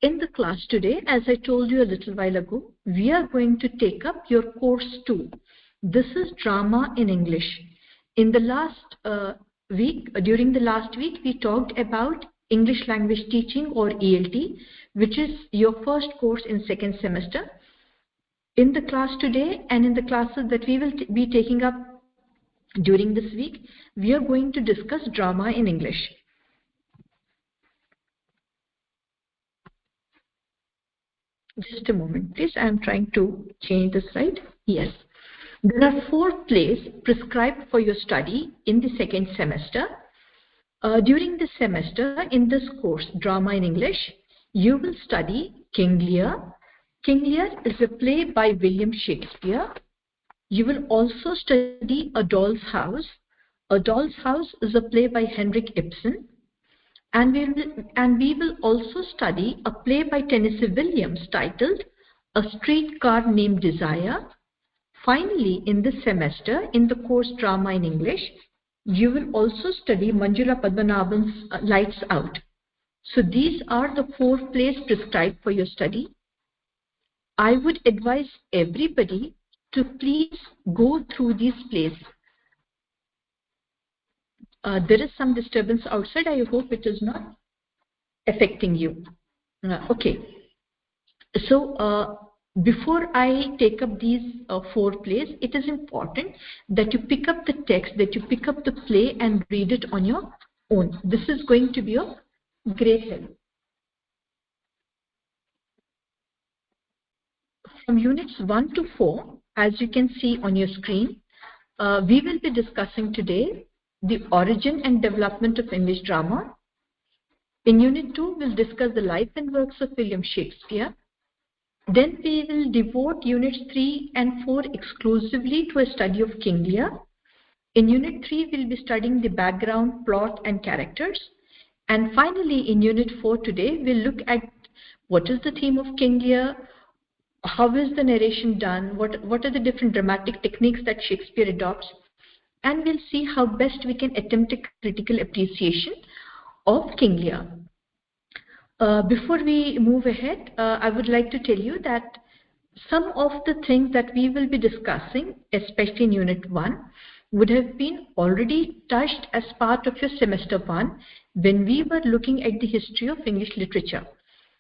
In the class today, as I told you a little while ago, we are going to take up your course 2. This is drama in English. In the last during the last week, we talked about English language teaching or ELT, which is your first course in second semester. In the class today and in the classes that we will be taking up during this week, we are going to discuss drama in English. Just a moment, please. I am trying to change the slide. Yes. There are 4 plays prescribed for your study in the second semester. During this semester, in this course, Drama in English, you will study King Lear. King Lear is a play by William Shakespeare. You will also study A Doll's House. A Doll's House is a play by Henrik Ibsen. And we will also study a play by Tennessee Williams titled A Streetcar Named Desire. Finally, in this semester, in the course Drama in English, you will also study Manjula Padmanabhan's Lights Out. So these are the 4 plays prescribed for your study. I would advise everybody to please go through these plays. There is some disturbance outside. I hope it is not affecting you. Okay. So before I take up these 4 plays, it is important that you pick up the text, that you pick up the play and read it on your own. This is going to be of great help. From units 1 to 4, as you can see on your screen, we will be discussing today the origin and development of English drama. In Unit 2, we'll discuss the life and works of William Shakespeare. Then we will devote Units 3 and 4 exclusively to a study of King Lear. In Unit 3, we'll be studying the background, plot, and characters. And finally, in Unit 4 today, we'll look at what is the theme of King Lear, how is the narration done, what are the different dramatic techniques that Shakespeare adopts, and we'll see how best we can attempt a critical appreciation of King Lear. Before we move ahead, I would like to tell you that some of the things that we will be discussing, especially in Unit 1, would have been already touched as part of your Semester 1 when we were looking at the history of English literature.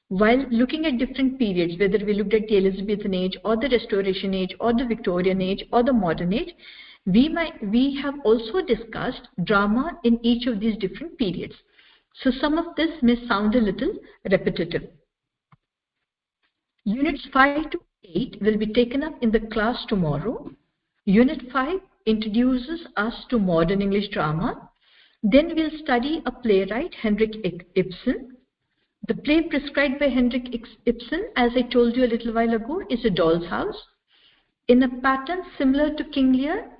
While looking at different periods, whether we looked at the Elizabethan age or the Restoration age or the Victorian age or the modern age, we have also discussed drama in each of these different periods. So some of this may sound a little repetitive. Units 5 to 8 will be taken up in the class tomorrow. Unit 5 introduces us to modern English drama. Then we'll study a playwright, Henrik Ibsen. The play prescribed by Henrik Ibsen, as I told you a little while ago, is A Doll's House. In a pattern similar to King Lear,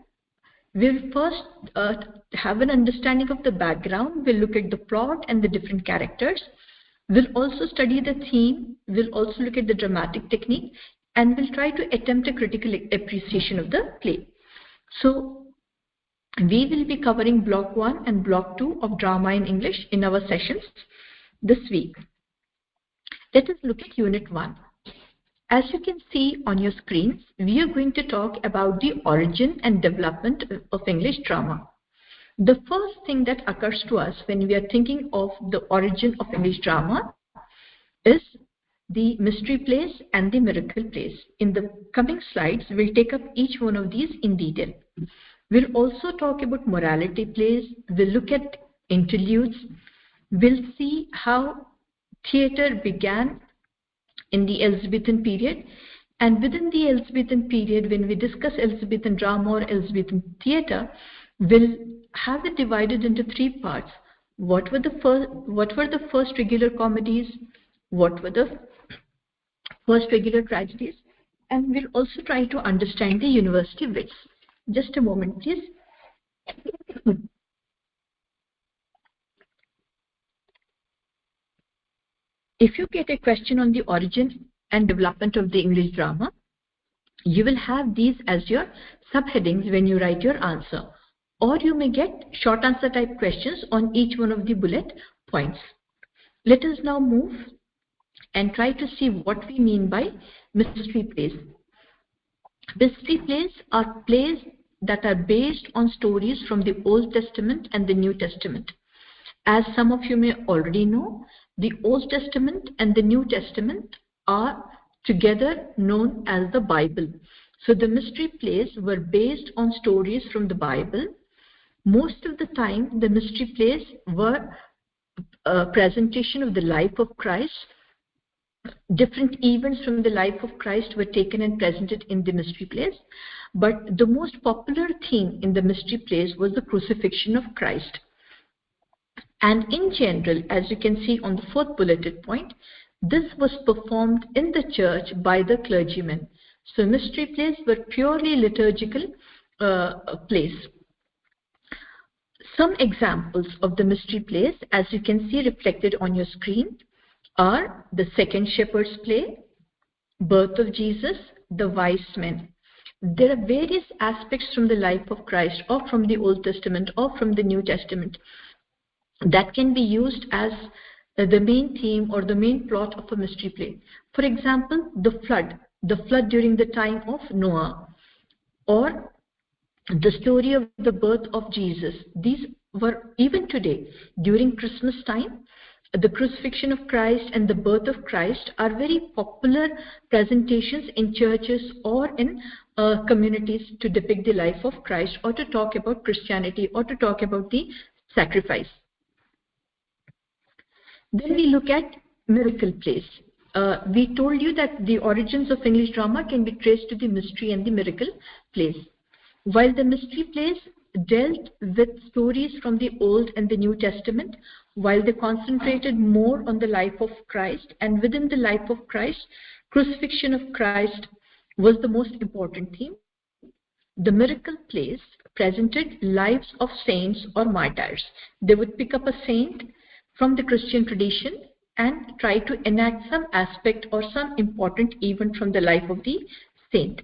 we'll first have an understanding of the background. We'll look at the plot and the different characters. We'll also study the theme. We'll also look at the dramatic technique. And we'll try to attempt a critical appreciation of the play. So we will be covering Block 1 and Block 2 of Drama in English in our sessions this week. Let us look at Unit 1. As you can see on your screens, we are going to talk about the origin and development of English drama. The first thing that occurs to us when we are thinking of the origin of English drama is the mystery plays and the miracle plays. In the coming slides, we'll take up each one of these in detail. We'll also talk about morality plays. We'll look at interludes. We'll see how theatre began in the Elizabethan period, and within the Elizabethan period, when we discuss Elizabethan drama or Elizabethan theatre, we'll have it divided into 3 parts. What were the first regular comedies? What were the first regular tragedies? And we'll also try to understand the university wits. Just a moment, please. If you get a question on the origin and development of the English drama, you will have these as your subheadings when you write your answer. Or you may get short answer type questions on each one of the bullet points. Let us now move and try to see what we mean by mystery plays. Mystery plays are plays that are based on stories from the Old Testament and the New Testament. As some of you may already know, the Old Testament and the New Testament are together known as the Bible. So the mystery plays were based on stories from the Bible. Most of the time, the mystery plays were a presentation of the life of Christ. Different events from the life of Christ were taken and presented in the mystery plays. But the most popular theme in the mystery plays was the crucifixion of Christ. And in general, as you can see on the fourth bulleted point, this was performed in the church by the clergymen. So mystery plays were purely liturgical plays. Some examples of the mystery plays, as you can see reflected on your screen, are the Second Shepherd's Play, Birth of Jesus, the Wise Men. There are various aspects from the life of Christ, or from the Old Testament, or from the New Testament, that can be used as the main theme or the main plot of a mystery play. For example, the flood during the time of Noah, or the story of the birth of Jesus. These were, even today, during Christmas time, the crucifixion of Christ and the birth of Christ are very popular presentations in churches or in communities to depict the life of Christ, or to talk about Christianity, or to talk about the sacrifice. Then we look at miracle plays. We told you that the origins of English drama can be traced to the mystery and the miracle plays. While the mystery plays dealt with stories from the Old and the New Testament, while they concentrated more on the life of Christ, and within the life of Christ, crucifixion of Christ was the most important theme, the miracle plays presented lives of saints or martyrs. They would pick up a saint from the Christian tradition and try to enact some aspect or some important event from the life of the saint.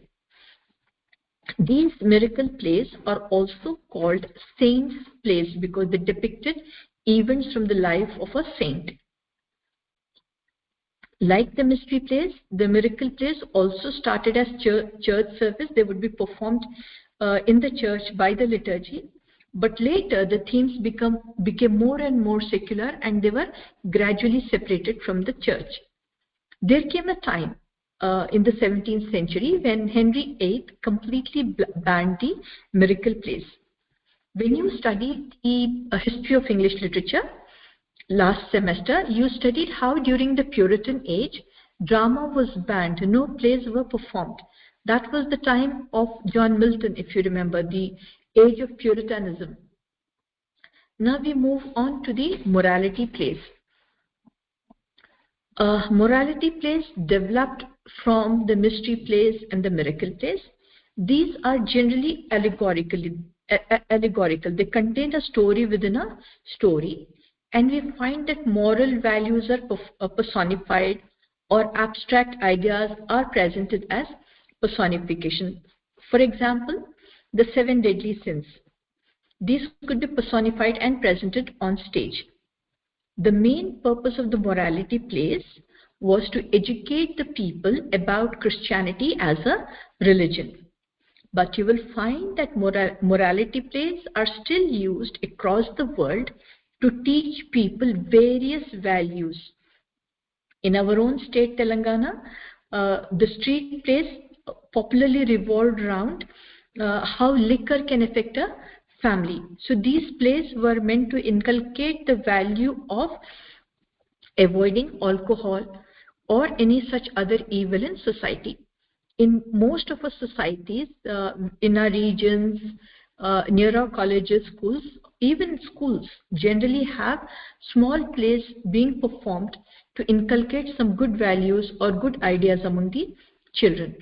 These miracle plays are also called saints' plays because they depicted events from the life of a saint. Like the mystery plays, the miracle plays also started as church service. They would be performed in the church by the liturgy. But later, the themes became more and more secular, and they were gradually separated from the church. There came a time in the 17th century when Henry VIII completely banned the miracle plays. When you studied the history of English literature last semester, you studied how during the Puritan age, drama was banned. No plays were performed. That was the time of John Milton, if you remember, the age of Puritanism. Now we move on to the morality plays. Morality plays developed from the mystery plays and the miracle plays. These are generally allegorical. They contain a story within a story, and we find that moral values are personified, or abstract ideas are presented as personification. For example, the 7 deadly sins. These could be personified and presented on stage. The main purpose of the morality plays was to educate the people about Christianity as a religion. But you will find that morality plays are still used across the world to teach people various values. In our own state, Telangana, the street plays popularly revolved around how liquor can affect a family. So these plays were meant to inculcate the value of avoiding alcohol or any such other evil in society. In most of our societies, in our regions, near our colleges, schools, even schools generally have small plays being performed to inculcate some good values or good ideas among the children.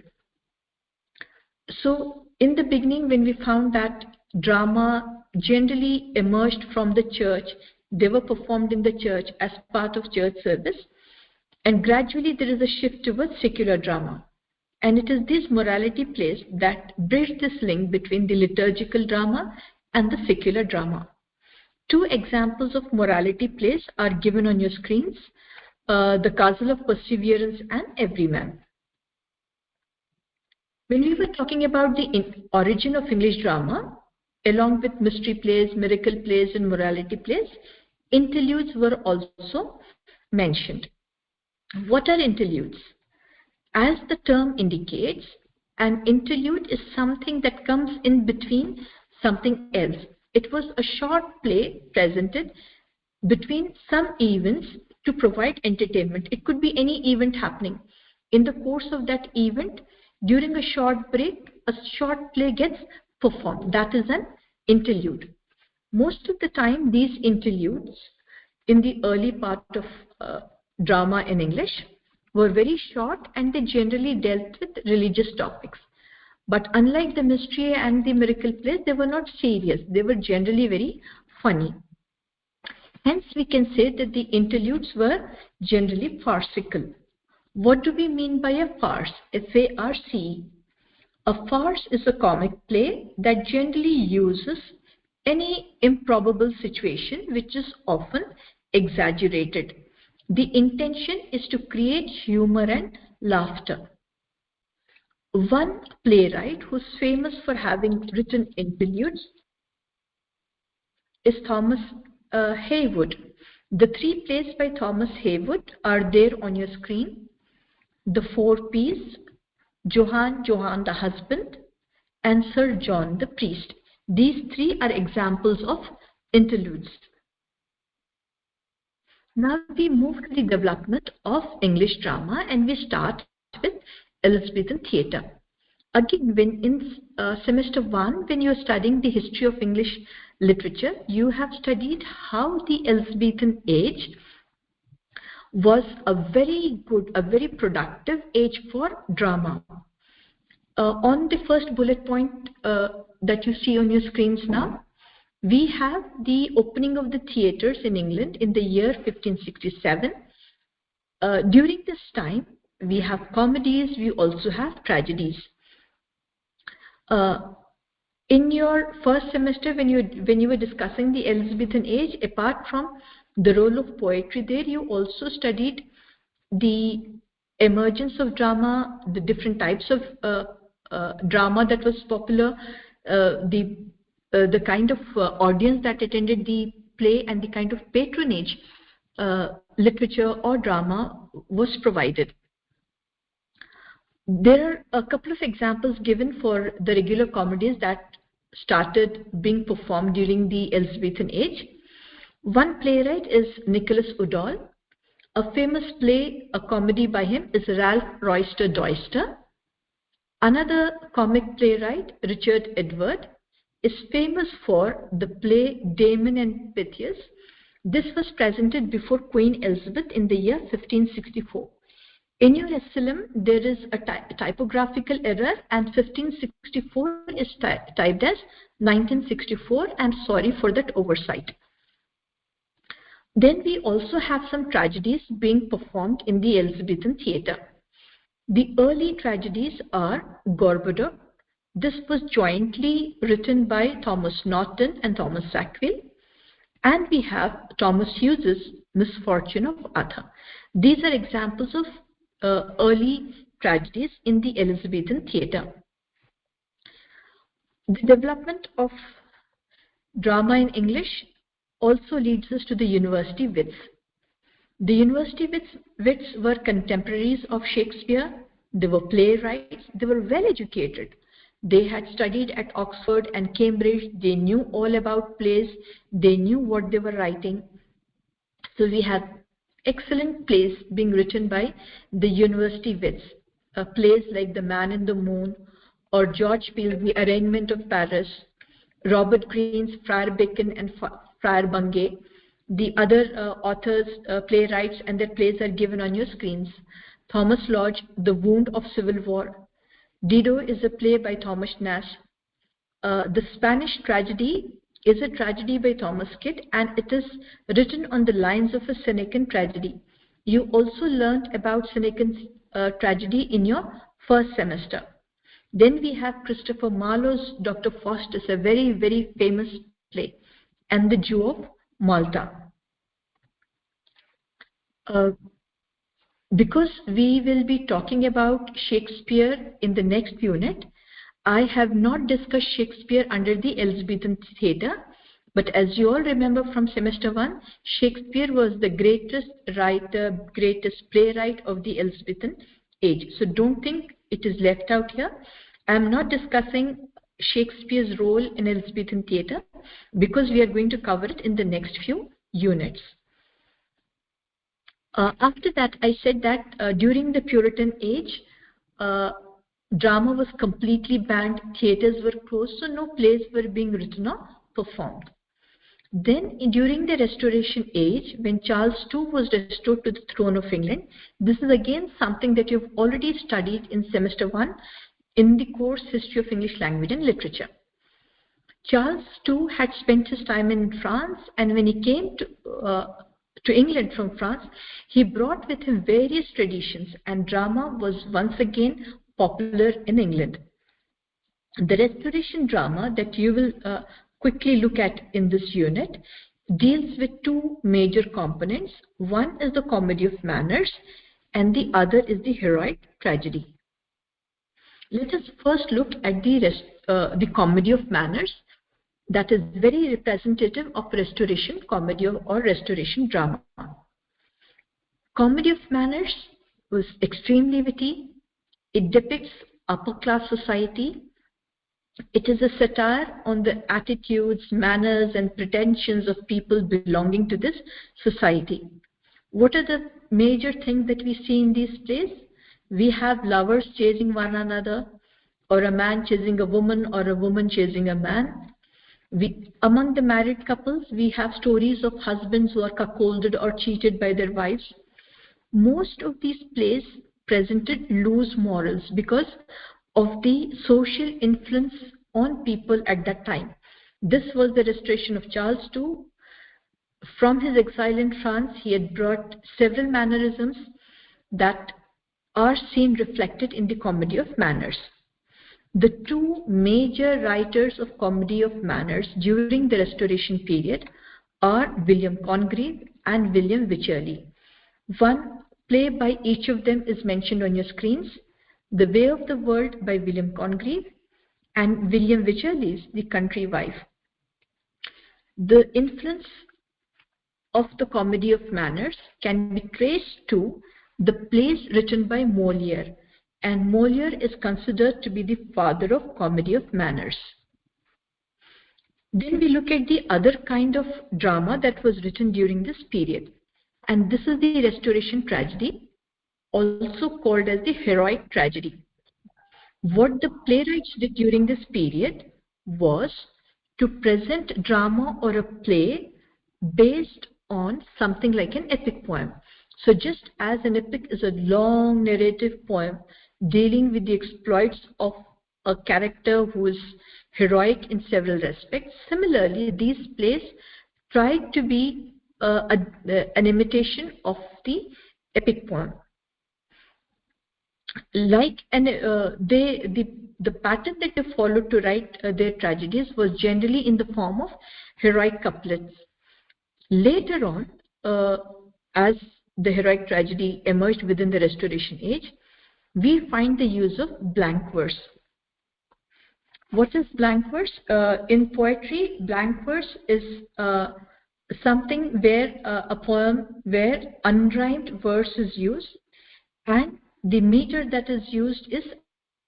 So in the beginning, when we found that drama generally emerged from the church, they were performed in the church as part of church service, and gradually there is a shift towards secular drama. And it is these morality plays that bridge this link between the liturgical drama and the secular drama. 2 examples of morality plays are given on your screens. The Castle of Perseverance, and Everyman. When we were talking about the origin of English drama, along with mystery plays, miracle plays, and morality plays, interludes were also mentioned. What are interludes? As the term indicates, an interlude is something that comes in between something else. It was a short play presented between some events to provide entertainment. It could be any event happening. In the course of that event, during a short break, a short play gets performed. That is an interlude. Most of the time, these interludes in the early part of drama in English were very short, and they generally dealt with religious topics. But unlike the mystery and the miracle plays, they were not serious. They were generally very funny. Hence, we can say that the interludes were generally farcical. What do we mean by a farce? F-A-R-C-E. A farce is a comic play that generally uses any improbable situation which is often exaggerated. The intention is to create humor and laughter. One playwright who's famous for having written interludes is Thomas Heywood. The three plays by Thomas Heywood are there on your screen. The Four Ps, Johann the husband, and Sir John the priest. These three are examples of interludes. Now we move to the development of English drama, and we start with Elizabethan theatre. Again, when in semester 1, when you are studying the history of English literature, you have studied how the Elizabethan age was a very good, a very productive age for drama. On the first bullet point that you see on your screens now, we have the opening of the theatres in England in the year 1567. During this time, we have comedies, we also have tragedies. In your first semester, when you were discussing the Elizabethan age, apart from the role of poetry there, you also studied the emergence of drama, the different types of drama that was popular, the kind of audience that attended the play, and the kind of patronage literature or drama was provided. There are a couple of examples given for the regular comedies that started being performed during the Elizabethan age. One playwright is Nicholas Udall. A famous play, a comedy by him, is Ralph Royster Doyster. Another comic playwright, Richard Edward, is famous for the play Damon and Pythias. This was presented before Queen Elizabeth in the year 1564. In your Asylum, there is a typographical error, and 1564 is typed as 1964. I'm sorry for that oversight. Then we also have some tragedies being performed in the Elizabethan theatre. The early tragedies are Gorboduc. This was jointly written by Thomas Norton and Thomas Sackville. And we have Thomas Hughes's Misfortune of Arthur. These are examples of early tragedies in the Elizabethan theatre. The development of drama in English also leads us to the university wits. The university wits were contemporaries of Shakespeare. They were playwrights. They were well educated. They had studied at Oxford and Cambridge. They knew all about plays. They knew what they were writing. So we have excellent plays being written by the university wits. Plays like The Man in the Moon, or George Peele's The Arraignment of Paris, Robert Greene's Friar Bacon and Friar Bungay. The other authors, playwrights, and their plays are given on your screens. Thomas Lodge, The Wound of Civil War. Dido is a play by Thomas Nash. The Spanish Tragedy is a tragedy by Thomas Kyd, and it is written on the lines of a Senecan tragedy. You also learnt about Senecan's tragedy in your first semester. Then we have Christopher Marlowe's Dr. Faustus, a very, very famous play, and The Jew of Malta. Because we will be talking about Shakespeare in the next unit, I have not discussed Shakespeare under the Elizabethan theatre, but as you all remember from semester 1, Shakespeare was the greatest writer, greatest playwright of the Elizabethan age. So don't think it is left out here. I am not discussing Shakespeare's role in Elizabethan theatre because we are going to cover it in the next few units. After that, I said that during the Puritan age, drama was completely banned, theatres were closed, so no plays were being written or performed. Then, during the Restoration age, when Charles II was restored to the throne of England, this is again something that you've already studied in semester 1 in the course History of English Language and Literature. Charles II had spent his time in France, and when he came to England from France, he brought with him various traditions, and drama was once again popular in England. The Restoration drama that you will quickly look at in this unit deals with two major components. One is the comedy of manners, and the other is the heroic tragedy. Let us first look at the comedy of manners. That is very representative of Restoration comedy or Restoration drama. Comedy of Manners was extremely witty. It depicts upper class society. It is a satire on the attitudes, manners, and pretensions of people belonging to this society. What are the major things that we see in these plays? We have lovers chasing one another, or a man chasing a woman, or a woman chasing a man. Among the married couples, we have stories of husbands who are cuckolded or cheated by their wives. Most of these plays presented loose morals because of the social influence on people at that time. This was the restoration of Charles II. From his exile in France, he had brought several mannerisms that are seen reflected in the comedy of manners. The two major writers of comedy of manners during the Restoration period are William Congreve and William Wycherley. One play by each of them is mentioned on your screens. The Way of the World by William Congreve and William Wycherley's The Country Wife. The influence of the comedy of manners can be traced to the plays written by Molière, and Molière is considered to be the father of comedy of manners. Then we look at the other kind of drama that was written during this period, and this is the Restoration tragedy, also called as the heroic tragedy. What the playwrights did during this period was to present drama or a play based on something like an epic poem. So just as an epic is a long narrative poem dealing with the exploits of a character who is heroic in several respects, similarly these plays tried to be an imitation of the epic poem. Like the pattern that they followed to write their tragedies was generally in the form of heroic couplets. Later on, as the heroic tragedy emerged within the Restoration age, we find the use of blank verse. What is blank verse? In poetry, blank verse is something where a poem where unrhymed verse is used, and the meter that is used is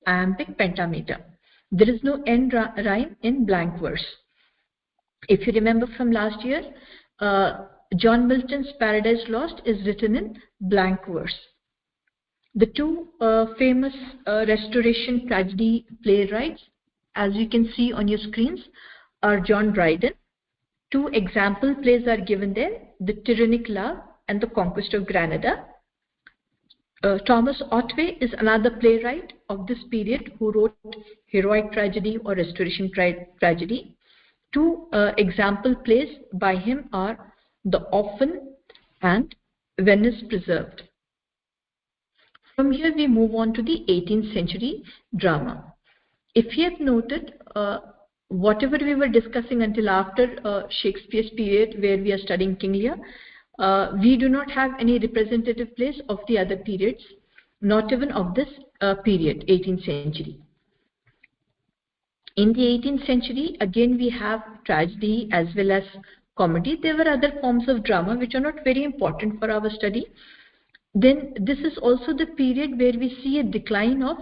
iambic pentameter. There is no end rhyme in blank verse. If you remember from last year, John Milton's Paradise Lost is written in blank verse. The two famous Restoration tragedy playwrights, as you can see on your screens, are John Dryden. Two example plays are given there, The Tyrannic Love and The Conquest of Granada. Thomas Otway is another playwright of this period who wrote heroic tragedy or Restoration tragedy. Two example plays by him are The Orphan and Venice Preserved. From here we move on to the 18th century drama. If you have noted, whatever we were discussing until after Shakespeare's period where we are studying King Lear, We do not have any representative plays of the other periods, not even of this period, 18th century. In the 18th century, again we have tragedy as well as comedy. There were other forms of drama which are not very important for our study. Then this is also the period where we see a decline of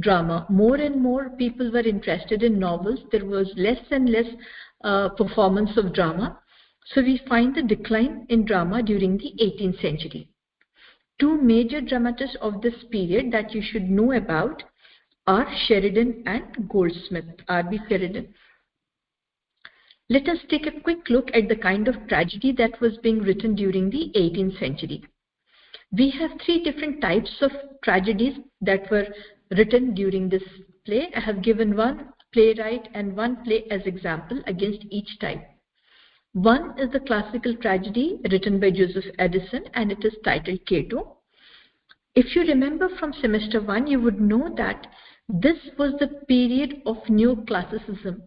drama. More and more people were interested in novels. There was less and less performance of drama. So we find the decline in drama during the 18th century. Two major dramatists of this period that you should know about are Sheridan and Goldsmith, R.B. Sheridan. Let us take a quick look at the kind of tragedy that was being written during the 18th century. We have three different types of tragedies that were written during this play. I have given one playwright and one play as example against each type. One is the classical tragedy written by Joseph Addison, and it is titled Cato. If you remember from semester 1, you would know that this was the period of neoclassicism,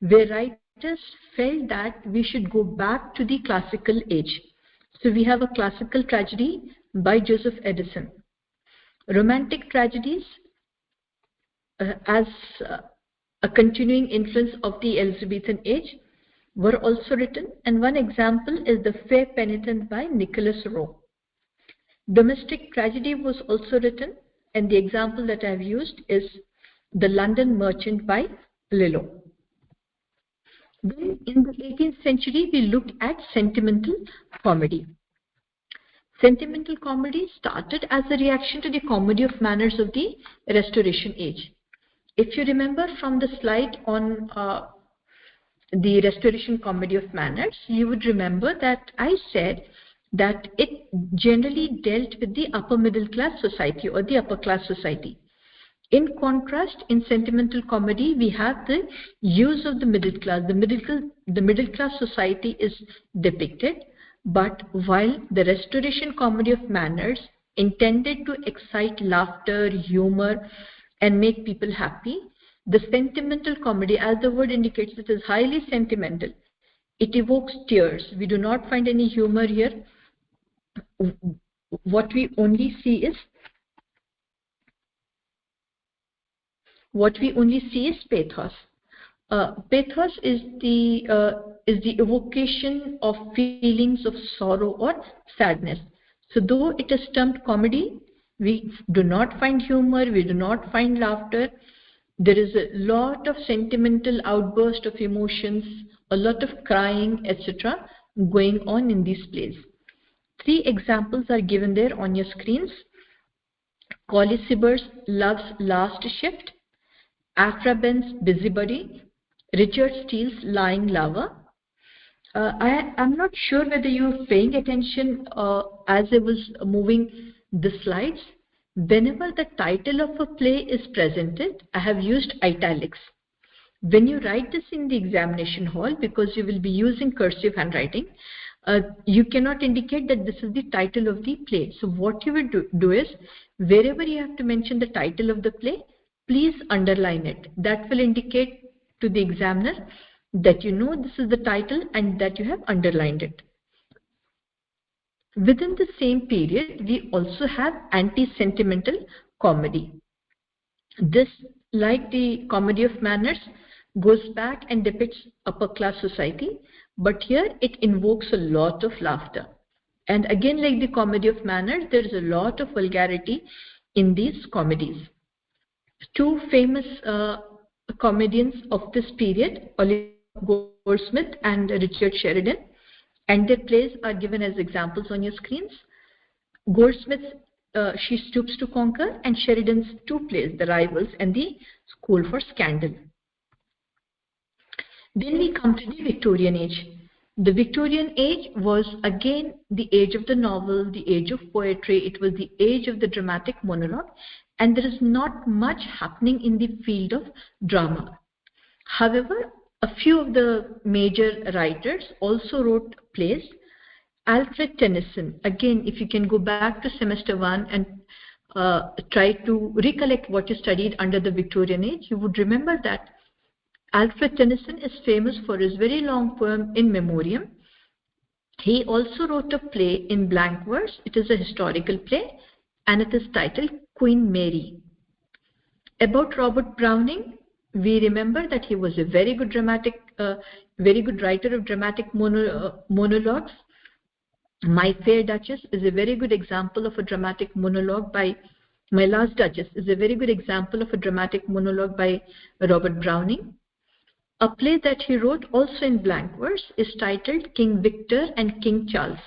where writers felt that we should go back to the classical age. So we have a classical tragedy by Joseph Addison. Romantic tragedies as a continuing influence of the Elizabethan age were also written, and one example is The Fair Penitent by Nicholas Rowe. Domestic tragedy was also written, and the example that I have used is The London Merchant by Lillo. Then in the 18th century, we looked at sentimental comedy. Sentimental comedy started as a reaction to the comedy of manners of the Restoration age. If you remember from the slide on the Restoration comedy of manners, you would remember that I said that it generally dealt with the upper middle class society or the upper class society. In contrast, in sentimental comedy, we have the use of the middle class. The middle class society is depicted, but while the Restoration comedy of manners intended to excite laughter, humor, and make people happy, the sentimental comedy, as the word indicates, it is highly sentimental. It evokes tears. We do not find any humor here. What we only see is pathos. Pathos is the evocation of feelings of sorrow or sadness. So though it is termed comedy, we do not find humor, we do not find laughter. There is a lot of sentimental outburst of emotions, a lot of crying, etc. going on in these plays. Three examples are given there on your screens. Colley Cibber's Love's Last Shift, Aphra Behn's Busybody, Richard Steele's Lying Lover. I'm not sure whether you were paying attention as I was moving the slides. Whenever the title of a play is presented, I have used italics. When you write this in the examination hall, because you will be using cursive handwriting, you cannot indicate that this is the title of the play. So what you will do is, wherever you have to mention the title of the play, please underline it. That will indicate to the examiner that you know this is the title and that you have underlined it. Within the same period, we also have anti-sentimental comedy. This, like the comedy of manners, goes back and depicts upper class society, but here it invokes a lot of laughter. And again, like the comedy of manners, there is a lot of vulgarity in these comedies. Two famous comedians of this period, Oliver Goldsmith and Richard Sheridan, and their plays are given as examples on your screens. Goldsmith's She Stoops to Conquer, and Sheridan's two plays, The Rivals and The School for Scandal. Then we come to the Victorian age. The Victorian age was again the age of the novel, the age of poetry. It was the age of the dramatic monologue, and there is not much happening in the field of drama. However, a few of the major writers also wrote plays. Alfred Tennyson, again, if you can go back to semester 1 and try to recollect what you studied under the Victorian age, you would remember that Alfred Tennyson is famous for his very long poem In Memoriam. He also wrote a play in blank verse. It is a historical play and it is titled Queen Mary. About Robert Browning, we remember that he was a very good writer of dramatic monologues. My Fair Duchess is a very good example of a dramatic monologue by My Last Duchess is a very good example of a dramatic monologue by Robert Browning. A play that he wrote also in blank verse is titled King Victor and King Charles.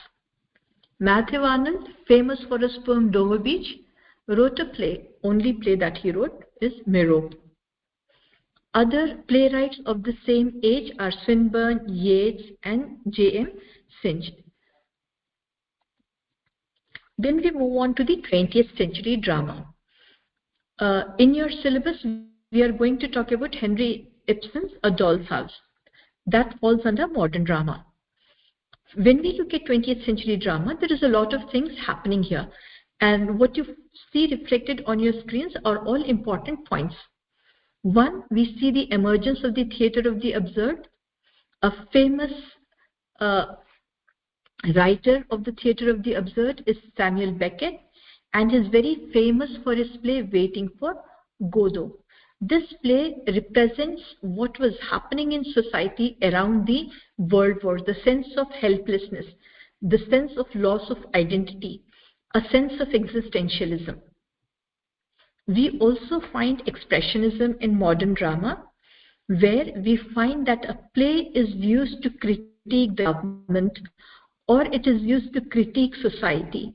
Matthew Arnold, famous for his poem Dover Beach, wrote a play. Only play that he wrote is Merope. Other playwrights of the same age are Swinburne, Yeats, and J.M. Synge. Then we move on to the 20th century drama. In your syllabus, we are going to talk about Henry Ibsen's A Doll's House. That falls under modern drama. When we look at 20th century drama, there is a lot of things happening here. And what you see reflected on your screens are all important points. One, we see the emergence of the theatre of the absurd. A famous writer of the theatre of the absurd is Samuel Beckett, and is very famous for his play Waiting for Godot. This play represents what was happening in society around the World War, the sense of helplessness, the sense of loss of identity, a sense of existentialism. We also find expressionism in modern drama, where we find that a play is used to critique the government or it is used to critique society.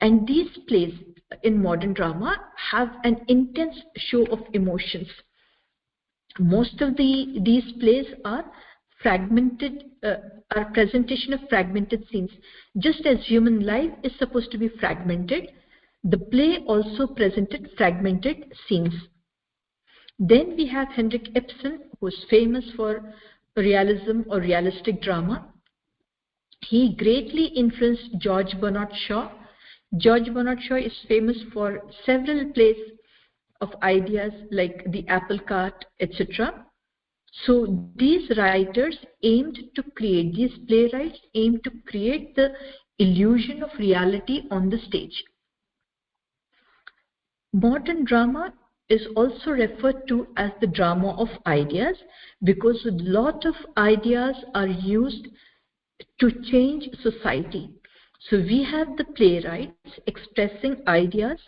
And these plays in modern drama have an intense show of emotions. Most of these plays are fragmented, are presentation of fragmented scenes. Just as human life is supposed to be fragmented, the play also presented fragmented scenes. Then we have Henrik Ibsen, who is famous for realism or realistic drama. He greatly influenced George Bernard Shaw. George Bernard Shaw is famous for several plays of ideas like The Apple Cart, etc. So these writers aimed to create, these playwrights aimed to create the illusion of reality on the stage. Modern drama is also referred to as the drama of ideas because a lot of ideas are used to change society. So we have the playwrights expressing ideas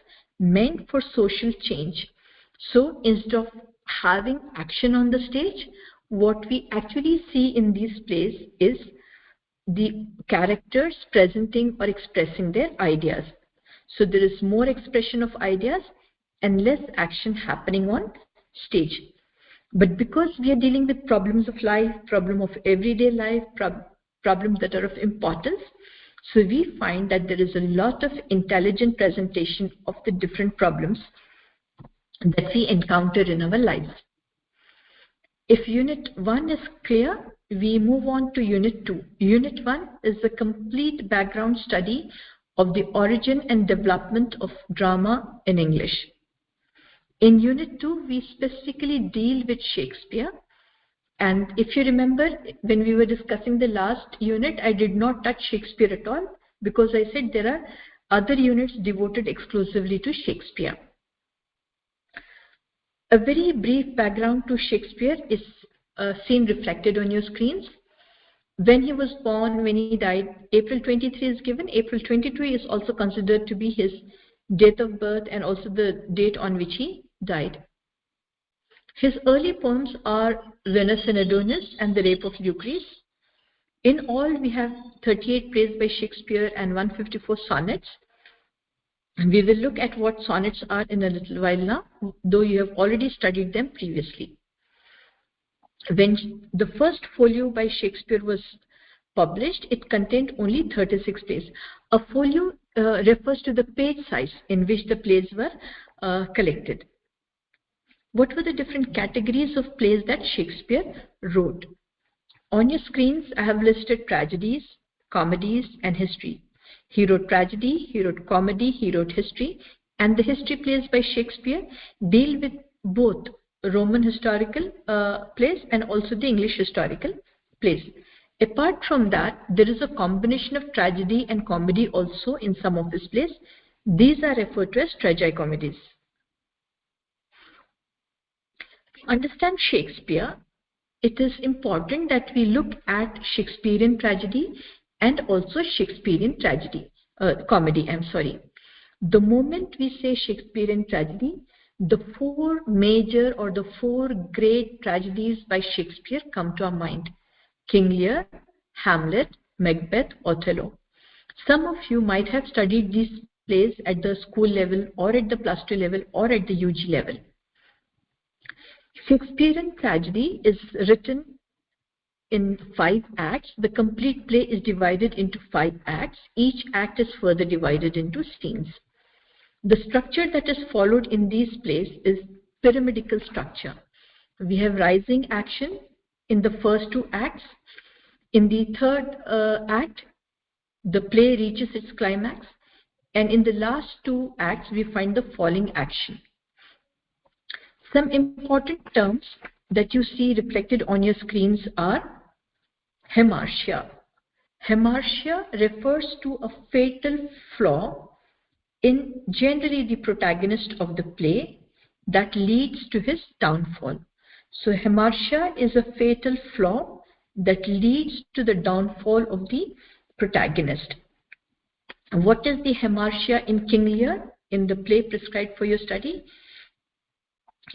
meant for social change. So instead of having action on the stage, what we actually see in these plays is the characters presenting or expressing their ideas. So there is more expression of ideas and less action happening on stage. But because we are dealing with problems of life, problem of everyday life, problems that are of importance, so we find that there is a lot of intelligent presentation of the different problems that we encounter in our lives. If Unit 1 is clear, we move on to Unit 2. Unit 1 is a complete background study of the origin and development of drama in English. In Unit 2, we specifically deal with Shakespeare. And if you remember, when we were discussing the last unit, I did not touch Shakespeare at all because I said there are other units devoted exclusively to Shakespeare. A very brief background to Shakespeare is seen reflected on your screens. When he was born, when he died, April 23 is given. April 22 is also considered to be his date of birth and also the date on which he died. His early poems are Venus and Adonis and The Rape of Lucrece. In all, we have 38 plays by Shakespeare and 154 sonnets. We will look at what sonnets are in a little while now, though you have already studied them previously. When the first folio by Shakespeare was published, it contained only 36 plays. A folio refers to the page size in which the plays were collected. What were the different categories of plays that Shakespeare wrote? On your screens, I have listed tragedies, comedies, and history. He wrote tragedy, he wrote comedy, he wrote history, and the history plays by Shakespeare deal with both Roman historical plays and also the English historical plays. Apart from that, there is a combination of tragedy and comedy also in some of his plays. These are referred to as tragicomedies. To understand Shakespeare, it is important that we look at Shakespearean tragedy and also Shakespearean comedy. The moment we say Shakespearean tragedy, the four major or the four great tragedies by Shakespeare come to our mind: King Lear, Hamlet, Macbeth, Othello. Some of you might have studied these plays at the school level or at the +2 level or at the UG level. Shakespearean tragedy is written in 5 acts. The complete play is divided into 5 acts. Each act is further divided into scenes. The structure that is followed in these plays is pyramidical structure. We have rising action in the first 2 acts. In the third act, the play reaches its climax, and in the last 2 acts, we find the falling action. Some important terms that you see reflected on your screens are hamartia. Hamartia refers to a fatal flaw in generally the protagonist of the play that leads to his downfall. So hamartia is a fatal flaw that leads to the downfall of the protagonist. What is the hamartia in King Lear in the play prescribed for your study?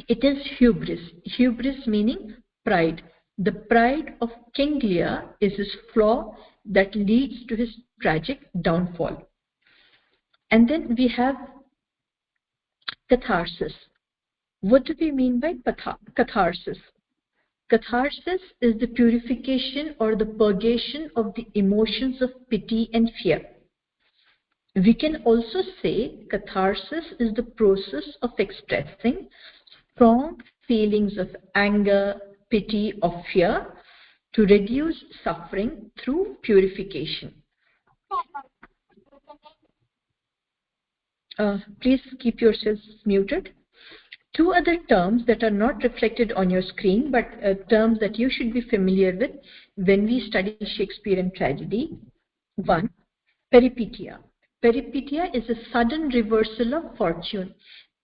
It is hubris. Hubris meaning pride. The pride of King Lear is his flaw that leads to his tragic downfall. And then we have catharsis. What do we mean by catharsis? Catharsis is the purification or the purgation of the emotions of pity and fear. We can also say catharsis is the process of expressing strong feelings of anger, pity, or fear to reduce suffering through purification. Please keep yourselves muted. 2 other terms that are not reflected on your screen, but terms that you should be familiar with when we study Shakespearean tragedy. 1, peripeteia. Peripeteia is a sudden reversal of fortune,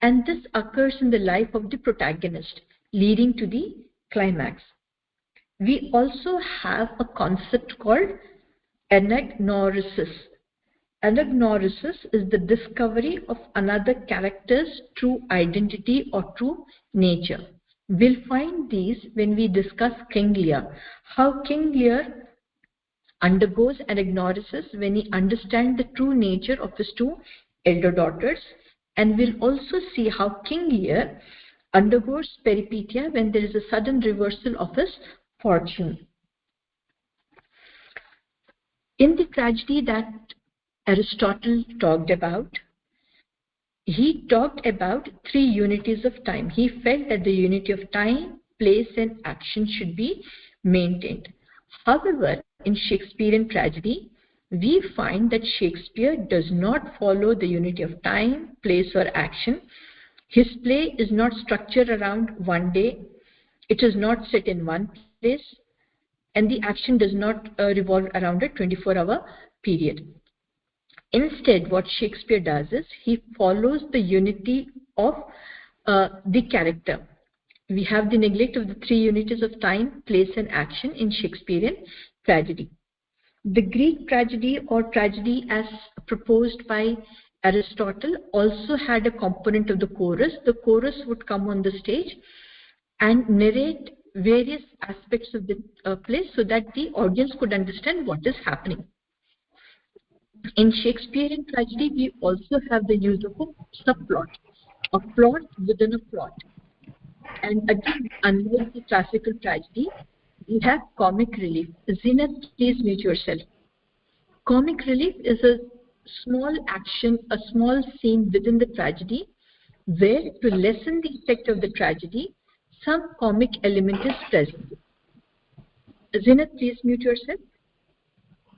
and this occurs in the life of the protagonist, leading to the climax. We also have a concept called anagnorisis. Anagnorisis is the discovery of another character's true identity or true nature. We'll find these when we discuss King Lear. How King Lear undergoes anagnorisis when he understands the true nature of his 2 elder daughters. And we'll also see how King Lear undergoes peripeteia when there is a sudden reversal of his fortune. In the tragedy that Aristotle talked about, he talked about 3 unities of time. He felt that the unity of time, place, and action should be maintained. However, in Shakespearean tragedy, we find that Shakespeare does not follow the unity of time, place, or action. His play is not structured around one day. It is not set in one place, and the action does not revolve around a 24-hour period. Instead, what Shakespeare does is he follows the unity of the character. We have the neglect of the 3 unities of time, place, and action in Shakespearean tragedy. The Greek tragedy or tragedy as proposed by Aristotle also had a component of the chorus. The chorus would come on the stage and narrate various aspects of the play so that the audience could understand what is happening. In Shakespearean tragedy, we also have the use of a subplot, a plot within a plot. And again, unlike the classical tragedy, we have comic relief. Zenith, please mute yourself. Comic relief is a small action, a small scene within the tragedy where, to lessen the effect of the tragedy, some comic element is present. Zenith, please mute yourself.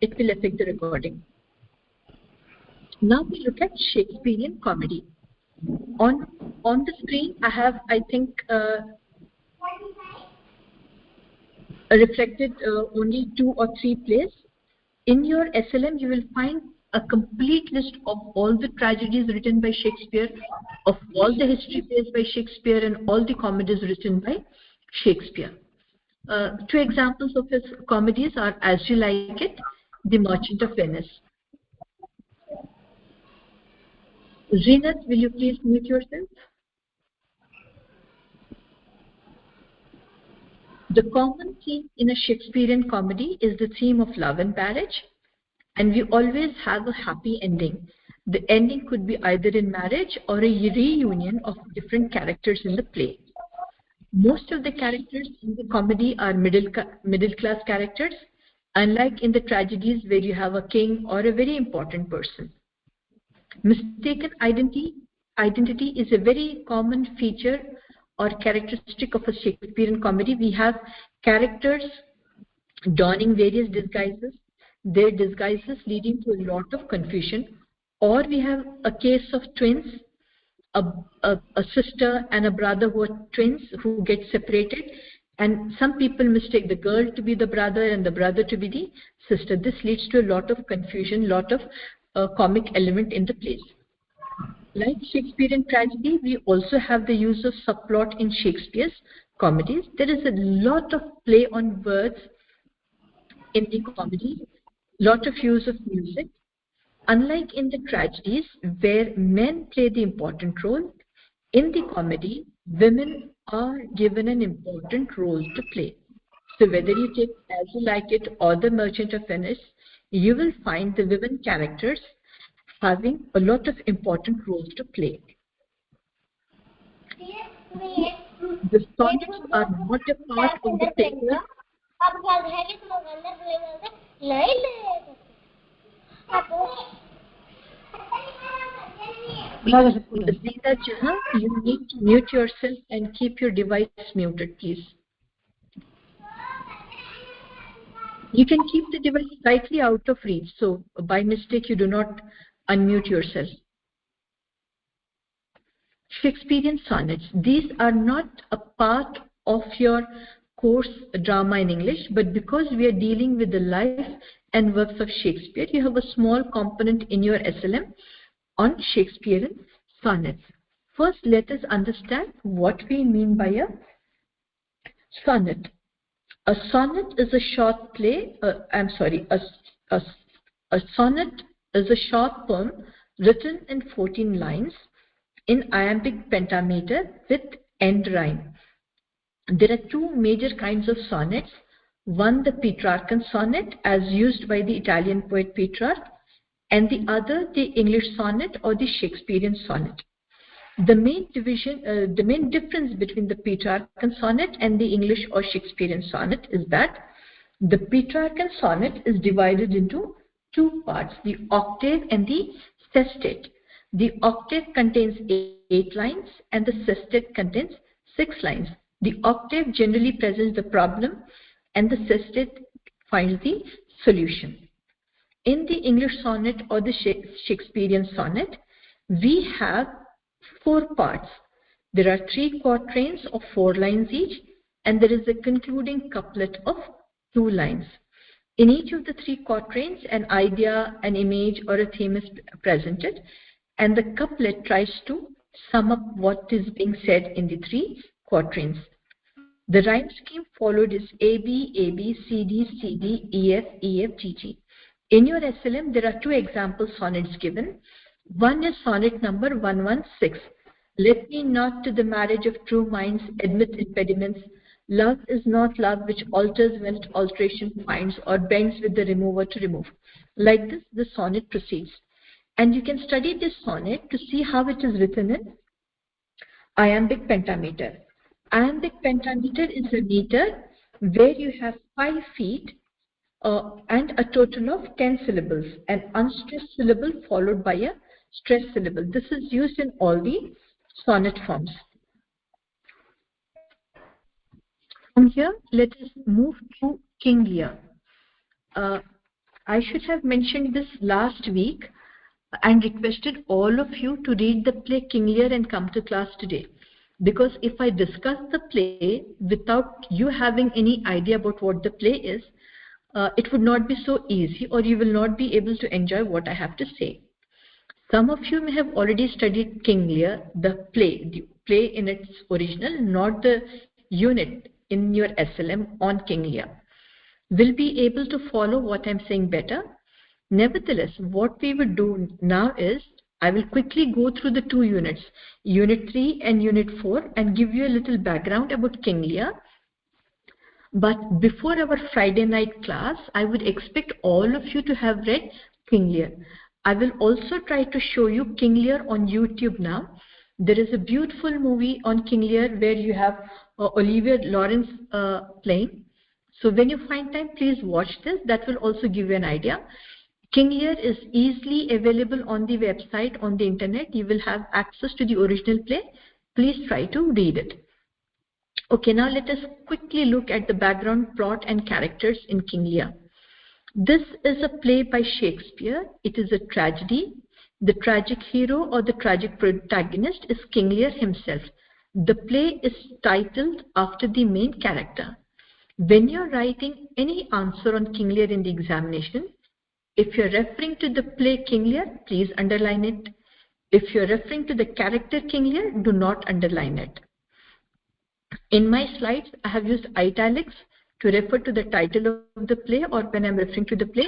It will affect the recording. Now we look at Shakespearean comedy. On the screen, I have, I think, reflected only 2 or 3 plays. In your SLM, you will find a complete list of all the tragedies written by Shakespeare, of all the history plays by Shakespeare, and all the comedies written by Shakespeare. 2 examples of his comedies are As You Like It, The Merchant of Venice. Zenith, will you please mute yourself? The common theme in a Shakespearean comedy is the theme of love and marriage, and we always have a happy ending. The ending could be either in marriage or a reunion of different characters in the play. Most of the characters in the comedy are middle class characters, unlike in the tragedies where you have a king or a very important person. Mistaken identity is a very common feature or characteristic of a Shakespearean comedy. We have characters donning various disguises, their disguises leading to a lot of confusion, or we have a case of twins, a sister and a brother who are twins who get separated, and some people mistake the girl to be the brother and the brother to be the sister. This leads to a lot of confusion, lot of comic element in the plays. Like Shakespearean tragedy, we also have the use of subplot in Shakespeare's comedies. There is a lot of play on words in the comedy, lot of use of music. Unlike in the tragedies, where men play the important role, in the comedy, women are given an important role to play. So whether you take As You Like It or The Merchant of Venice, you will find the women characters having a lot of important roles to play. The sonnets are not a part of the picture. Zita Jahan, you need to mute yourself and keep your device muted, please. You can keep the device slightly out of reach, so by mistake you do not unmute yourself. Shakespearean sonnets. These are not a part of your course drama in English, but because we are dealing with the life and works of Shakespeare, you have a small component in your SLM on Shakespearean sonnets. First, let us understand what we mean by a sonnet. A sonnet is a short play, a sonnet is a short poem written in 14 lines in iambic pentameter with end rhyme. There are 2 major kinds of sonnets. One, the Petrarchan sonnet as used by the Italian poet Petrarch, and the other, the English sonnet or the Shakespearean sonnet. The main difference between the Petrarchan sonnet and the English or Shakespearean sonnet is that the Petrarchan sonnet is divided into 2 parts, the octave and the sestet. The octave contains 8 lines and the sestet contains 6 lines. The octave generally presents the problem and the sestet finds the solution. In the English sonnet or the Shakespearean sonnet, we have 4 parts. There are 3 quatrains of 4 lines each, and there is a concluding couplet of 2 lines. In each of the 3 quatrains, an idea, an image, or a theme is presented, and the couplet tries to sum up what is being said in the 3 quatrains. The rhyme scheme followed is AB, AB, CD, CD, EF, EF, GG. In your SLM, there are 2 example sonnets given. One is sonnet number 116. Let me not to the marriage of true minds admit impediments. Love is not love which alters when it alteration finds or bends with the remover to remove. Like this, the sonnet proceeds. And you can study this sonnet to see how it is written in iambic pentameter. Iambic pentameter is a meter where you have 5 feet and a total of 10 syllables, an unstressed syllable followed by a stressed syllable. This is used in all the sonnet forms. From here, let us move to King Lear. I should have mentioned this last week and requested all of you to read the play King Lear and come to class today. Because if I discuss the play without you having any idea about what the play is, it would not be so easy, or you will not be able to enjoy what I have to say. Some of you may have already studied King Lear, the play in its original, not the unit in your SLM on King Lear. Will be able to follow what I'm saying better. Nevertheless, what we will do now is, I will quickly go through the two units, Unit 3 and Unit 4, and give you a little background about King Lear. But before our Friday night class, I would expect all of you to have read King Lear. I will also try to show you King Lear on YouTube now. There is a beautiful movie on King Lear where you have Olivia Lawrence playing. So when you find time, please watch this. That will also give you an idea. King Lear is easily available on the website, on the internet. You will have access to the original play. Please try to read it. Okay, now let us quickly look at the background, plot and characters in King Lear. This is a play by Shakespeare. It is a tragedy. The tragic hero or the tragic protagonist is King Lear himself. The play is titled after the main character. When you're writing any answer on King Lear in the examination, if you're referring to the play King Lear, please underline it. If you're referring to the character King Lear, do not underline it. In my slides, I have used italics to refer to the title of the play, or when I'm referring to the play.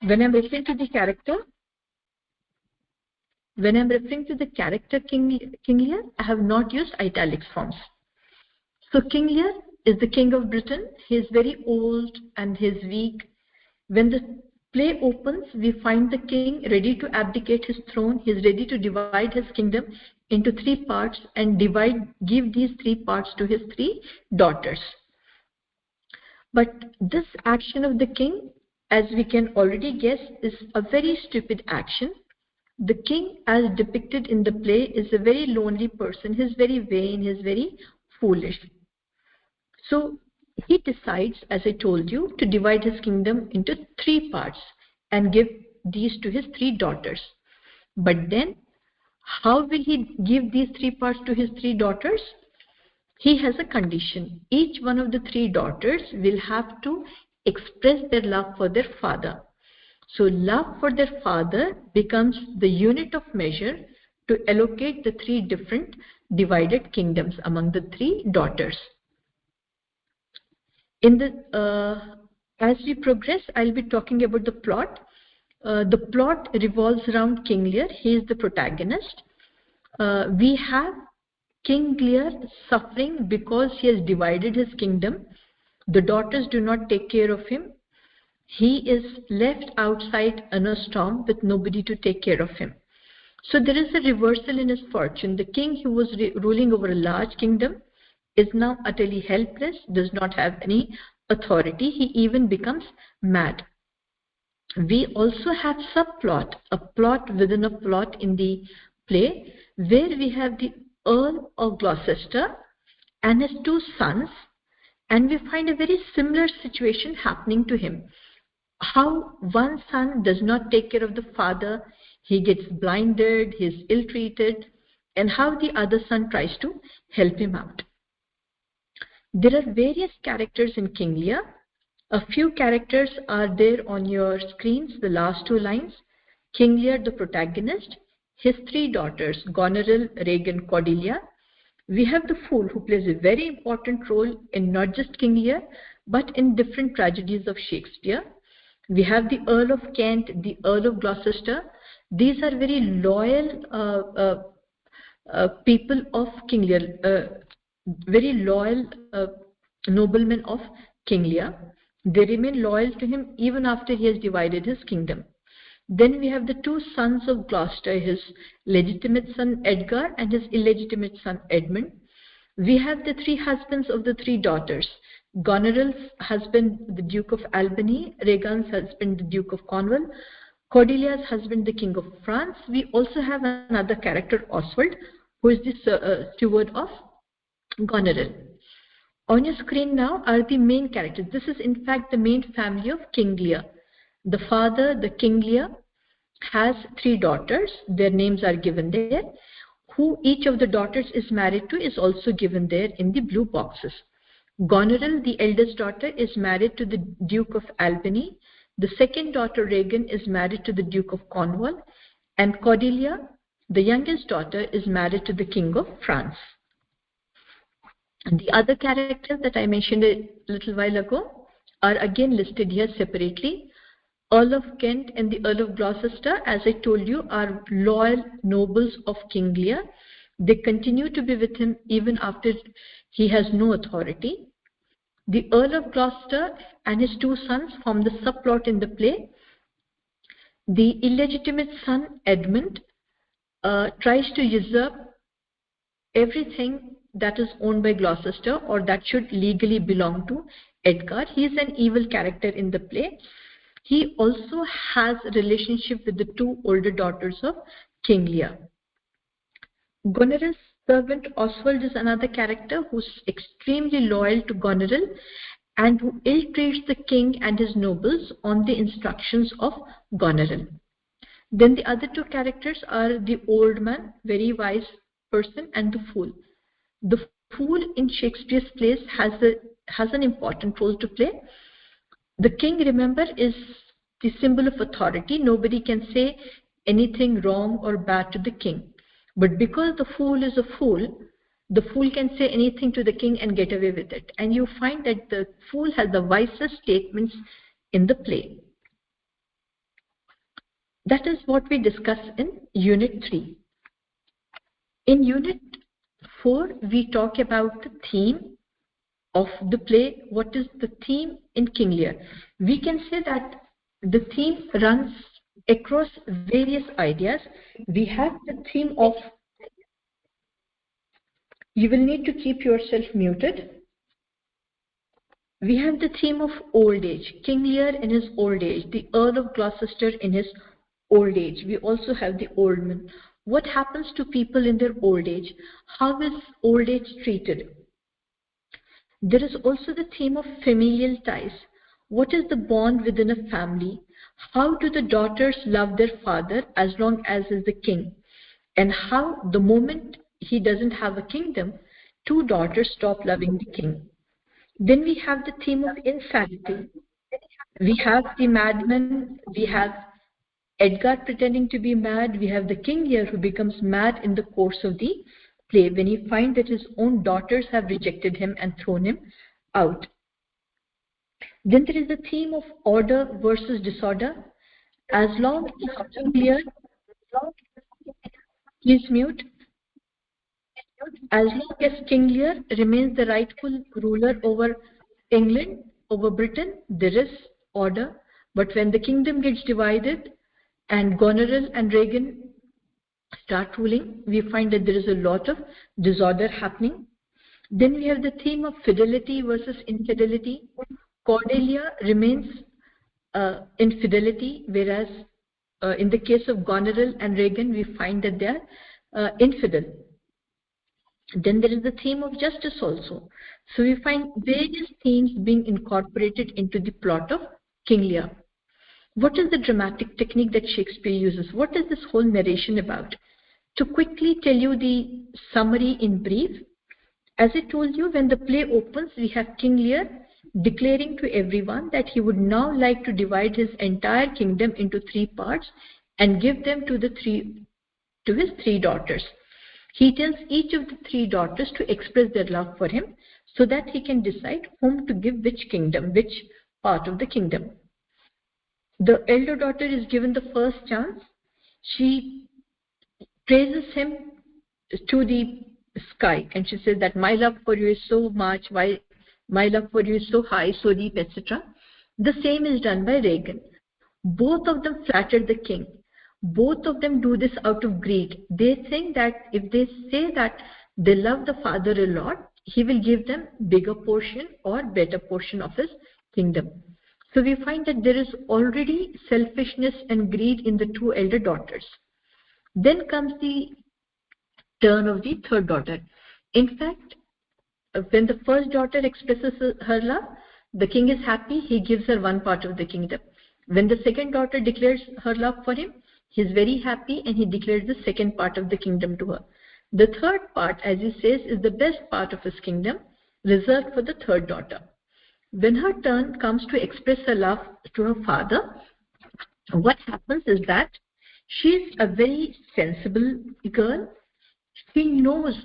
When I'm referring to the character, King Lear, I have not used italics forms. So King Lear is the king of Britain. He is very old and he is weak. When the play opens, we find the king ready to abdicate his throne. He is ready to divide his kingdom into 3 parts and give these 3 parts to his 3 daughters. But this action of the king, as we can already guess, is a very stupid action. The king, as depicted in the play, is a very lonely person. He is very vain, he is very foolish. So he decides, as I told you, to divide his kingdom into 3 parts and give these to his 3 daughters. But then, how will he give these 3 parts to his 3 daughters? He has a condition. Each one of the 3 daughters will have to express their love for their father. So love for their father becomes the unit of measure to allocate the 3 different divided kingdoms among the 3 daughters. As we progress, I'll be talking about the plot. The plot revolves around King Lear. He is the protagonist. We have King Lear suffering because he has divided his kingdom. The daughters do not take care of him. He is left outside in a storm with nobody to take care of him. So there is a reversal in his fortune. The king who was ruling over a large kingdom is now utterly helpless, does not have any authority. He even becomes mad. We also have subplot, a plot within a plot in the play, where we have the Earl of Gloucester and his 2 sons, and we find a very similar situation happening to him. How one son does not take care of the father, he gets blinded, he is ill-treated, and how the other son tries to help him out. There are various characters in King Lear. A few characters are there on your screens, the last 2 lines. King Lear, the protagonist, his 3 daughters, Goneril, Regan, Cordelia. We have the fool, who plays a very important role in not just King Lear, but in different tragedies of Shakespeare. We have the Earl of Kent, the Earl of Gloucester. These are very loyal people of King Lear, very loyal noblemen of King Lear. They remain loyal to him even after he has divided his kingdom. Then we have the 2 sons of Gloucester, his legitimate son Edgar and his illegitimate son Edmund. We have the 3 husbands of the 3 daughters. Goneril's husband, the Duke of Albany, Regan's husband, the Duke of Cornwall, Cordelia's husband, the King of France. We also have another character, Oswald, who is the steward of Goneril. On your screen now are the main characters. This is in fact the main family of King Lear. The father, the King Lear, has 3 daughters. Their names are given there. Who each of the daughters is married to is also given there in the blue boxes. Goneril, the eldest daughter, is married to the Duke of Albany. The second daughter, Regan, is married to the Duke of Cornwall. And Cordelia, the youngest daughter, is married to the King of France. And the other characters that I mentioned a little while ago are again listed here separately. Earl of Kent and the Earl of Gloucester, as I told you, are loyal nobles of King Lear. They continue to be with him even after he has no authority. The Earl of Gloucester and his two sons form the subplot in the play. The illegitimate son, Edmund, tries to usurp everything that is owned by Gloucester or that should legally belong to Edgar. He is an evil character in the play. He also has a relationship with the two older daughters of King Lear. Goneril's servant Oswald is another character who's extremely loyal to Goneril and who ill-treats the king and his nobles on the instructions of Goneril. Then the other two characters are the old man, very wise person, and the fool. The fool in Shakespeare's plays has an important role to play. The king, remember, is the symbol of authority. Nobody can say anything wrong or bad to the king. But because the fool is a fool, the fool can say anything to the king and get away with it. And you find that the fool has the wisest statements in the play. That is what we discuss in Unit 3. In Unit 4, we talk about the theme of the play. What is the theme in King Lear? We can say that the theme runs across various ideas. We have the theme of, you will need to keep yourself muted. We have the theme of old age, King Lear in his old age, the Earl of Gloucester in his old age. We also have the old man. What happens to people in their old age? How is old age treated? There is also the theme of familial ties. What is the bond within a family? How do the daughters love their father as long as is the king? And how, the moment he doesn't have a kingdom, two daughters stop loving the king. Then we have the theme of insanity. We have the madman, we have Edgar pretending to be mad, we have the King Lear who becomes mad in the course of the play when he finds that his own daughters have rejected him and thrown him out. Then there is the theme of order versus disorder. As long as King Lear, please mute. As long as King Lear remains the rightful ruler over England, over Britain, there is order. But when the kingdom gets divided and Goneril and Regan start ruling, we find that there is a lot of disorder happening. Then we have the theme of fidelity versus infidelity. Cordelia remains infidelity, whereas in the case of Goneril and Regan, we find that they are infidel. Then there is the theme of justice also. So we find various themes being incorporated into the plot of King Lear. What is the dramatic technique that Shakespeare uses? What is this whole narration about? To quickly tell you the summary in brief, as I told you, when the play opens, we have King Lear declaring to everyone that he would now like to divide his entire kingdom into 3 parts and give them to his 3 daughters. He tells each of the 3 daughters to express their love for him so that he can decide whom to give which kingdom, which part of the kingdom. The elder daughter is given the first chance. She praises him to the sky and she says that my love for you is so much, my love for you is so high, so deep, etc. The same is done by Regan. Both of them flatter the king. Both of them do this out of greed. They think that if they say that they love the father a lot, he will give them bigger portion or better portion of his kingdom. So we find that there is already selfishness and greed in the 2 elder daughters. Then comes the turn of the 3rd daughter. In fact, when the first daughter expresses her love, the king is happy, he gives her 1 part of the kingdom. When the 2nd daughter declares her love for him, he is very happy and he declares the 2nd part of the kingdom to her. The third part, as he says, is the best part of his kingdom, reserved for the third daughter. When her turn comes to express her love to her father, what happens is that she's a very sensible girl. She knows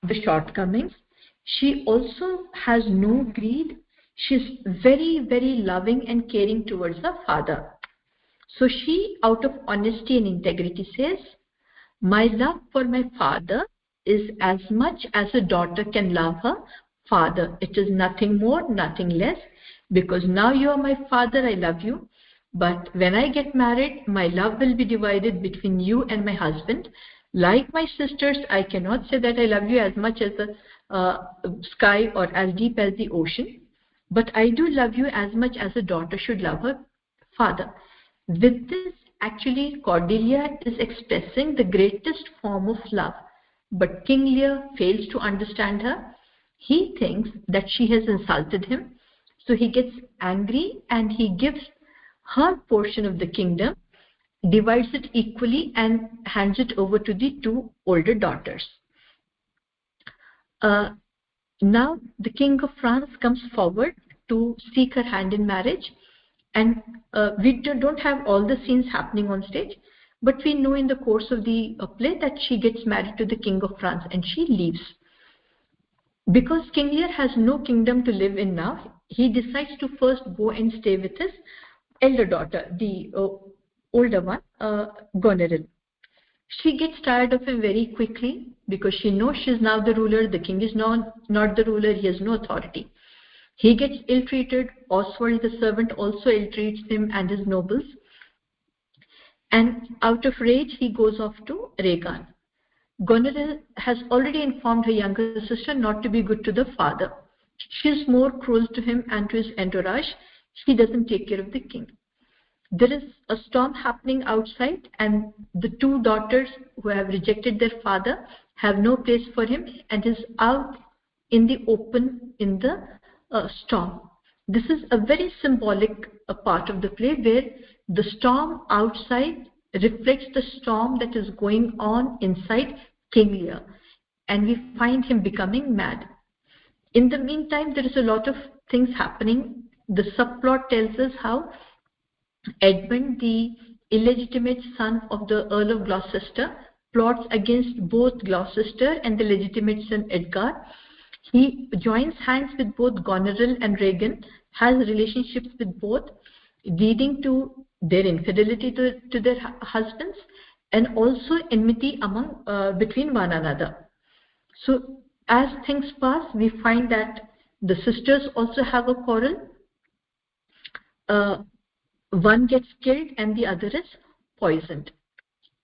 the shortcomings. She also has no greed. She's very, very loving and caring towards her father. So she, out of honesty and integrity, says, my love for my father is as much as a daughter can love her father. It is nothing more, nothing less, because now you are my father, I love you. But when I get married, my love will be divided between you and my husband. Like my sisters, I cannot say that I love you as much as the sky or as deep as the ocean. But I do love you as much as a daughter should love her father. With this, actually, Cordelia is expressing the greatest form of love. But King Lear fails to understand her. He thinks that she has insulted him. So he gets angry and he gives her portion of the kingdom, divides it equally, and hands it over to the two older daughters. Now the King of France comes forward to seek her hand in marriage, and we don't have all the scenes happening on stage, but we know in the course of the play that she gets married to the King of France and she leaves. Because King Lear has no kingdom to live in now, he decides to first go and stay with his elder daughter, the older one, Goneril. She gets tired of him very quickly because she knows she's now the ruler. The king is not the ruler. He has no authority. He gets ill-treated. Oswald, the servant, also ill-treats him and his nobles. And out of rage, he goes off to Regan. Goneril has already informed her younger sister not to be good to the father. She's more cruel to him and to his entourage. She doesn't take care of the king. There is a storm happening outside, and the two daughters who have rejected their father have no place for him and is out in the open in the storm. This is a very symbolic part of the play where the storm outside reflects the storm that is going on inside King Lear, and we find him becoming mad. In the meantime, there is a lot of things happening. The subplot tells us how Edmund, the illegitimate son of the Earl of Gloucester, plots against both Gloucester and the legitimate son Edgar. He joins hands with both Goneril and Regan, has relationships with both, leading to their infidelity to their husbands and also enmity between one another. So as things pass, we find that the sisters also have a quarrel. One gets killed and the other is poisoned.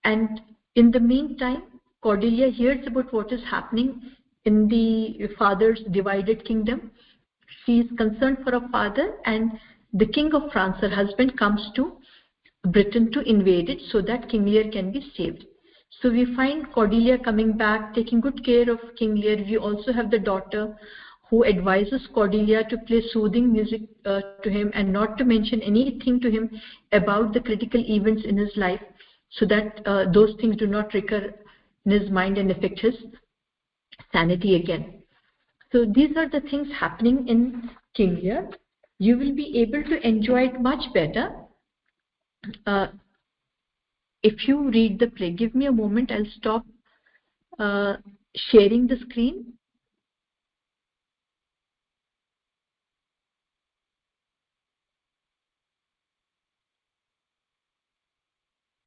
And in the meantime, Cordelia hears about what is happening in the father's divided kingdom. She is concerned for her father, and the King of France, her husband, comes to Britain to invade it so that King Lear can be saved. So we find Cordelia coming back, taking good care of King Lear. We also have the daughter who advises Cordelia to play soothing music to him and not to mention anything to him about the critical events in his life, so that those things do not recur in his mind and affect his sanity again. So these are the things happening in King Lear. You will be able to enjoy it much better if you read the play. Give me a moment, I'll stop sharing the screen